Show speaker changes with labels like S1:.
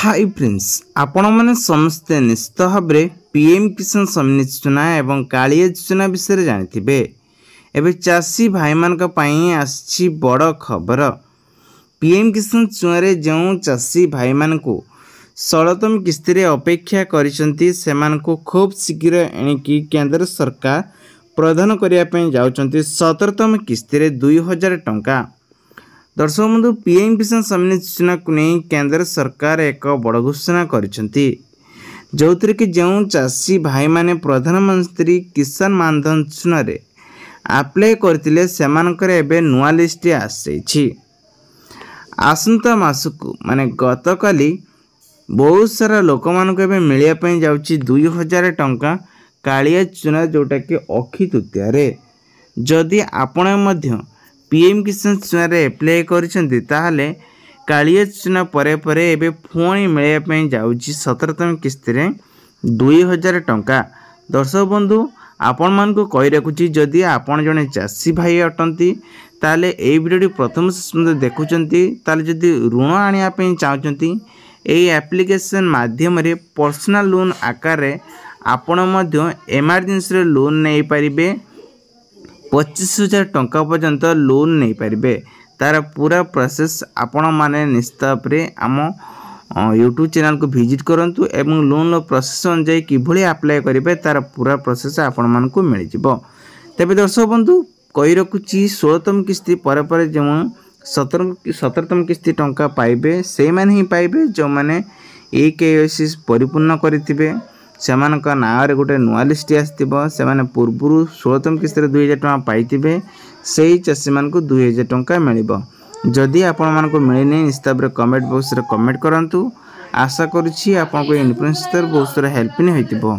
S1: Hi friends आपण मैंने समस्ते निश्चित भाव में पीएम किसान सम्मान योजना एवं कालिया योजना विषय जानी एवं चाषी भाई मान आसी बड़ खबर। पीएम किसान योजना जो चाषी भाई मान को 16तम किस्ती रे अपेक्षा करिसेंती सेमान को खूब शीघ्र एणिकी केंद्र सरकार प्रदान करने जाउचंती 17तम किस्ती रे 2000 टंका। दर्शक बंधु पीएम किसान सम्मान योजना को नहीं केंद्र सरकार एक बड़ घोषणा करिसेंती जो थी कि जो चाषी भाई माने प्रधानमंत्री किसान मानधन योजना रे अप्लाई करथिले सेमानकर एबे नुआ लिस्ट आसी आसंता मासकु माने गतकाली बहुत सारा लोक मान को मिलने जाऊँगी 2000 टंका कालिया योजना जोटा कि अक्षी तृतीया रे। जदि आपण मध्य पीएम किसान योजना रे अप्लाई करिसेंती ताहाले कालिया योजना परे परे एबे पुणी मिलने जाऊँगी 17तम किस्ती रे 2000 टंका। दर्शक बंधु आपण मान को कहि रखुची जदि आपण जने चाषी भाई अटंती ताले ए वीडियो प्रथम से देखुचंती ताले जदि ऋण आनिया पे चाहचंती एई एप्लिकेशन माध्यम रे पर्सनल लोन आकार रे आपण मध्य इमरजेंसी रे लोन नहीं पारिबे 25,000 टंका पर्यंत लोन नहीं पारिबे। तार पूरा प्रोसेस आपण माने निश्चित रे आम यूट्यूब चैनल को विजिट करंतु एवं लोन प्रोसेस अनुसार किभली अप्लाई करेंगे तार पूरा प्रोसेस आपण मान को मिल जिवो। तेबे दर्शक बंधु कही रखुची 16तम किस्ती पर पर जो 17तम किस्ती टंका पाइबे से माने ही पाइबे जो माने KYC परिपूर्ण करिथिबे सेमानक नाँ रे गोटे नुआ लिस्ट आसथिबो से माने पूर्वरु 16तम किस्ती रे 2000 टंका पाइथिबे सेही चाषी मान को 2000 टंका मिलिबो। जदि आपण मान को मिलने निश्चित भाव कमेंट बॉक्स रे कमेंट करंतु। आशा करुछि आपन को इन्फॉर्मेशन बहुत सारा हेल्प नहीं होइतिबो।